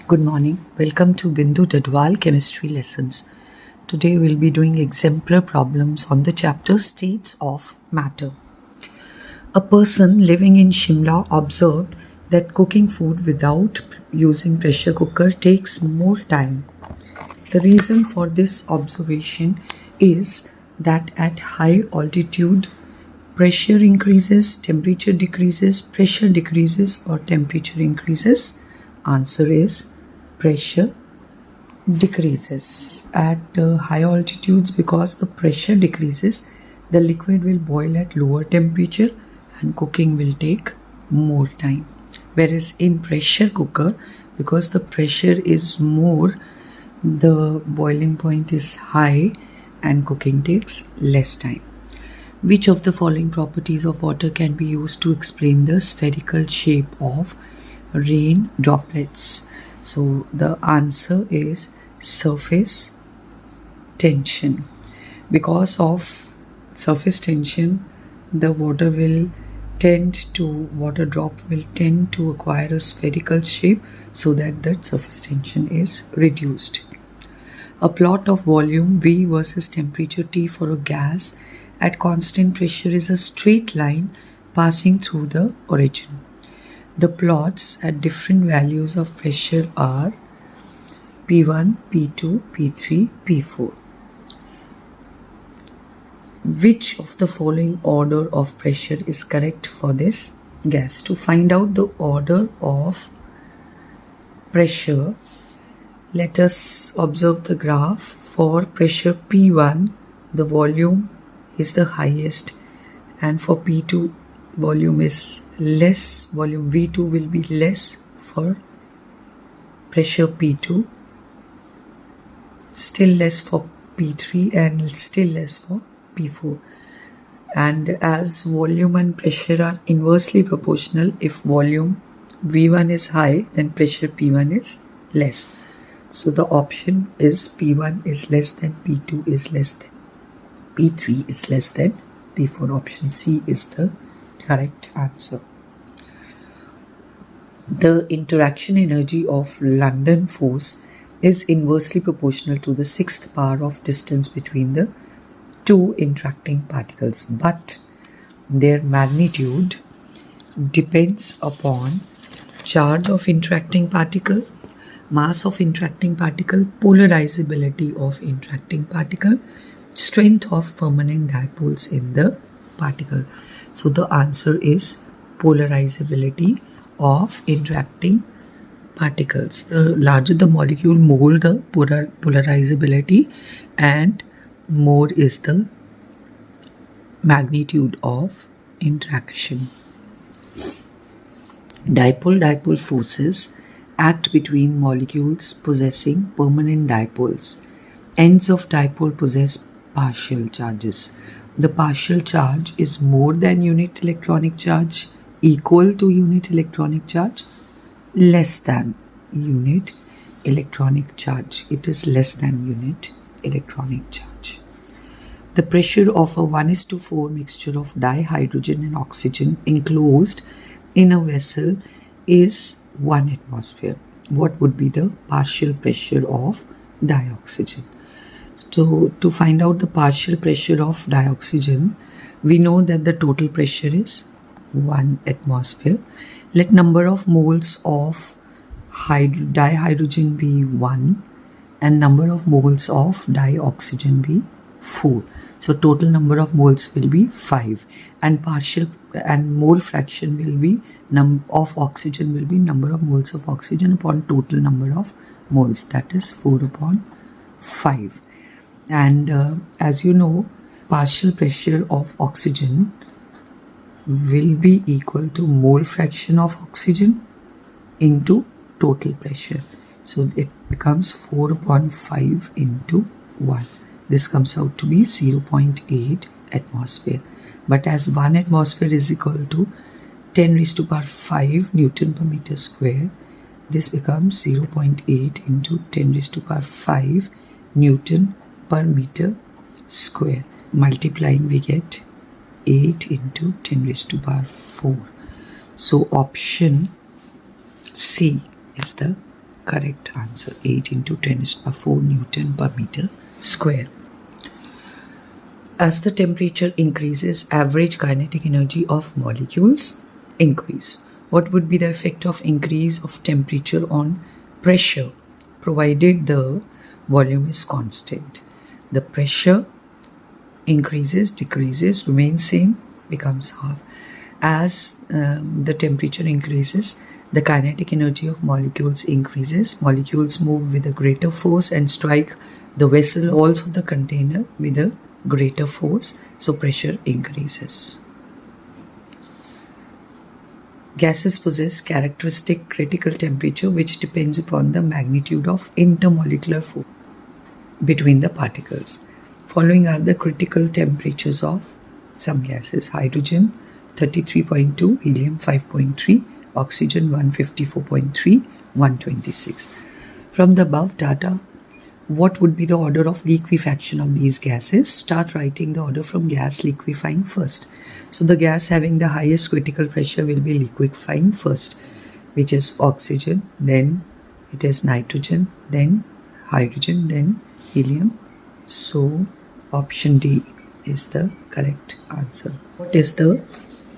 Good morning. Welcome to Bindu Dhadwal Chemistry Lessons. Today we'll be doing exemplar problems on the chapter States of Matter. A person living in Shimla observed that cooking food without using pressure cooker takes more time. The reason for this observation is that at high altitude, pressure increases, temperature decreases, pressure decreases, or temperature increases. Answer is pressure decreases. At high altitudes, because the pressure decreases, the liquid will boil at lower temperature and cooking will take more time. Whereas in pressure cooker, because the pressure is more, the boiling point is high and cooking takes less time. Which of the following properties of water can be used to explain the spherical shape of rain droplets? So the answer is surface tension. Because of surface tension, the water drop will tend to acquire a spherical shape so that the surface tension is reduced. A plot of volume V versus temperature T for a gas at constant pressure is a straight line passing through the origin. The plots at different values of pressure are P1, P2, P3, P4. Which of the following order of pressure is correct for this gas? To find out the order of pressure, let us observe the graph. For pressure P1, the volume is the highest, and for P2, volume is less. Volume V2 will be less for pressure P2, still less for P3, and still less for P4. And as volume and pressure are inversely proportional, if volume V1 is high, then pressure P1 is less. So the option is P1 is less than P2 is less than P3 is less than P4. Option C is the correct answer. The interaction energy of London force is inversely proportional to the sixth power of distance between the two interacting particles, but their magnitude depends upon charge of interacting particle, mass of interacting particle, polarizability of interacting particle, strength of permanent dipoles in the particle. So the answer is polarizability of interacting particles. The larger the molecule, more the polarizability, and more is the magnitude of interaction. Dipole-dipole forces act between molecules possessing permanent dipoles. Ends of dipole possess partial charges. The partial charge is more than unit electronic charge, equal to unit electronic charge, less than unit electronic charge. It is less than unit electronic charge. The pressure of a 1:4 mixture of dihydrogen and oxygen enclosed in a vessel is 1 atmosphere. What would be the partial pressure of dioxygen? So to find out the partial pressure of dioxygen, we know that the total pressure is 1 atmosphere. Let number of moles of dihydrogen be 1 and number of moles of dioxygen be 4. So total number of moles will be 5, and mole fraction will be of oxygen will be number of moles of oxygen upon total number of moles, that is 4 upon 5. And as you know, partial pressure of oxygen will be equal to mole fraction of oxygen into total pressure. So it becomes 4 upon 5 into 1. This comes out to be 0.8 atmosphere. But as 1 atmosphere is equal to 10 raised to power 5 Newton per meter square, this becomes 0.8 into 10 raised to power 5 Newton per meter square. Multiplying, we get 8 into 10 raised to power 4. So option C is the correct answer. 8 into 10 raised to the power 4 Newton per meter square. As the temperature increases, average kinetic energy of molecules increase. What would be the effect of increase of temperature on pressure, provided the volume is constant? The pressure increases, decreases, remains same, becomes half. As the temperature increases, the kinetic energy of molecules increases. Molecules move with a greater force and strike the vessel walls of the container with a greater force, so pressure increases. Gases possess characteristic critical temperature which depends upon the magnitude of intermolecular force between the particles. Following are the critical temperatures of some gases: hydrogen 33.2, helium 5.3, oxygen 154.3, 126. From the above data, what would be the order of liquefaction of these gases? Start writing the order from gas liquefying first. So the gas having the highest critical pressure will be liquefying first, which is oxygen, then it is nitrogen, then hydrogen, then helium. So option D is the correct answer. What is the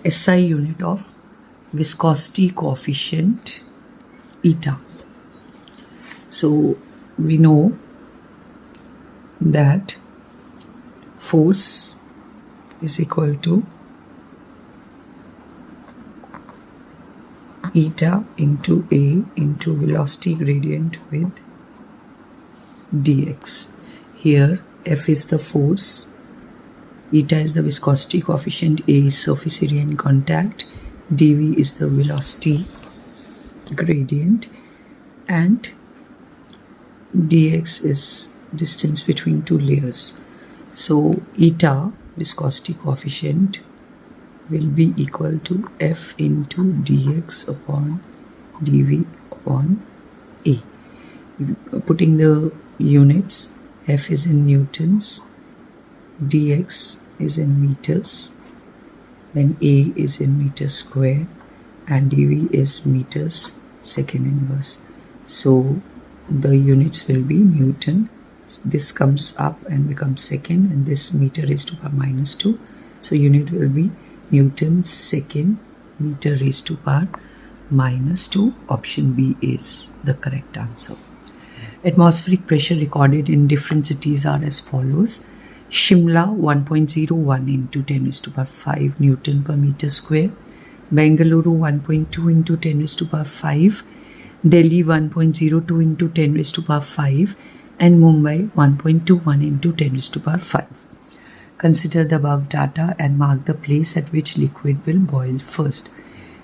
SI unit of viscosity coefficient eta? So we know that force is equal to eta into A into velocity gradient with dx. Here F is the force, eta is the viscosity coefficient, A is surface area in contact, dv is the velocity gradient, and dx is distance between two layers. So eta, viscosity coefficient, will be equal to F into dx upon dv upon A. Putting the units, F is in newtons, dx is in meters, then A is in meters square, and dv is meters second inverse. So the units will be Newton. This comes up and becomes second, and this meter raised to power minus 2. So unit will be Newton second meter raised to power minus 2. Option B is the correct answer. Atmospheric pressure recorded in different cities are as follows: Shimla 1.01 into 10 raised to power 5 Newton per meter square, Bengaluru 1.2 into 10 raised to power 5, Delhi 1.02 into 10 raised to power 5, and Mumbai 1.21 into 10 raised to power 5. Consider the above data and mark the place at which liquid will boil first.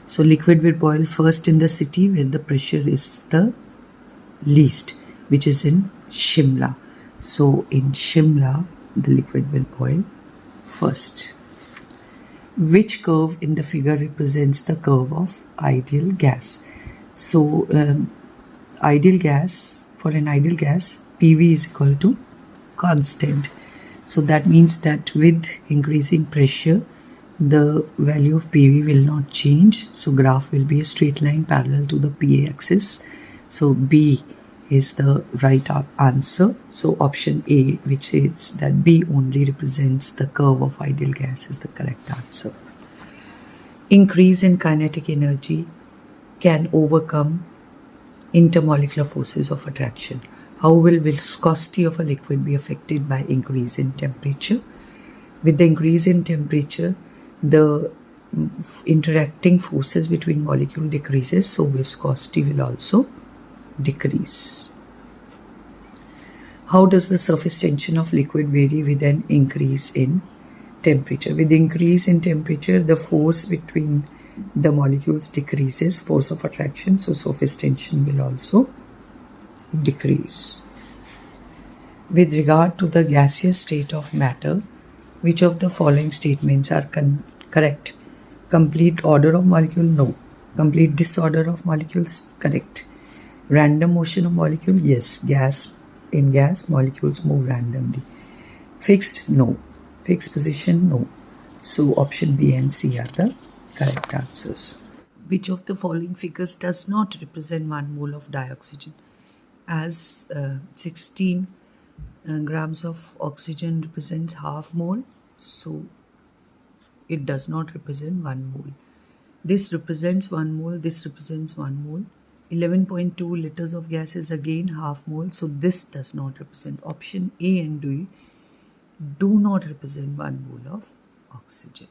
So liquid will boil first in the city where the pressure is the least, which is in Shimla. So in Shimla, the liquid will boil first. Which curve in the figure represents the curve of ideal gas? So ideal gas, for an ideal gas, PV is equal to constant. So that means that with increasing pressure, the value of PV will not change. So graph will be a straight line parallel to the PA axis. So B is the right answer. So option A, which says that B only represents the curve of ideal gas, is the correct answer. Increase in kinetic energy can overcome intermolecular forces of attraction. How will viscosity of a liquid be affected by increase in temperature? With the increase in temperature, the interacting forces between molecules decreases, so viscosity will also decrease. How does the surface tension of liquid vary with an increase in temperature? With increase in temperature, the force between the molecules decreases, force of attraction, so surface tension will also decrease. With regard to the gaseous state of matter, which of the following statements are correct? Complete order of molecule? No. Complete disorder of molecules? Correct. Random motion of molecule? Yes. In gas, molecules move randomly. Fixed? No. Fixed position? No. So option B and C are the correct answers. Which of the following figures does not represent 1 mole of dioxygen? as 16 grams of oxygen represents half mole, so it does not represent 1 mole. This represents 1 mole, this represents 1 mole. 11.2 liters of gas is again half mole, so this does not represent. Option A and D do not represent 1 mole of oxygen.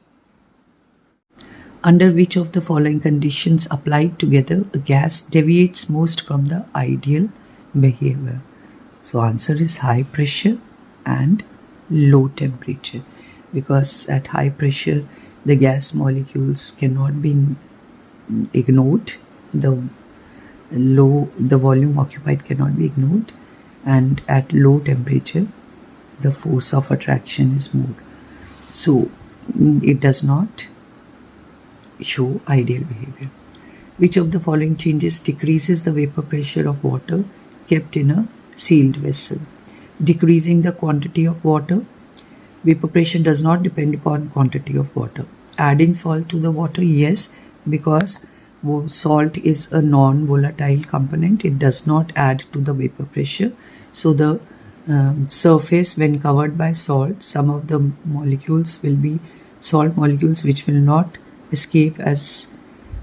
Under which of the following conditions applied together, a gas deviates most from the ideal behavior? So answer is high pressure and low temperature, because at high pressure the gas molecules cannot be ignored, the volume occupied cannot be ignored, and at low temperature the force of attraction is more. So it does not show ideal behavior. Which of the following changes decreases the vapor pressure of water kept in a sealed vessel? Decreasing the quantity of water. Vapor pressure does not depend upon quantity of water. Adding salt to the water, yes, because salt is a non-volatile component. It does not add to the vapor pressure. So the surface, when covered by salt, some of the molecules will be salt molecules which will not escape as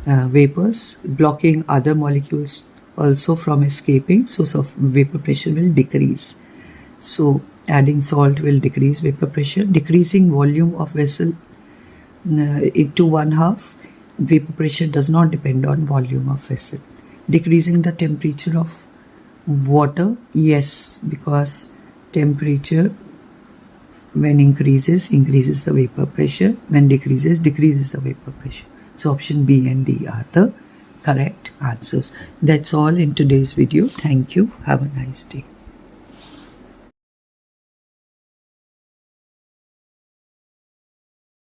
vapors, blocking other molecules also from escaping, so vapor pressure will decrease. So adding salt will decrease vapor pressure. Decreasing volume of vessel into 1/2, vapor pressure does not depend on volume of vessel. Decreasing the temperature of water, yes, because temperature when increases the vapor pressure, when decreases the vapor pressure. So option B and D are the correct answers. That's all in today's video. Thank you. Have a nice day.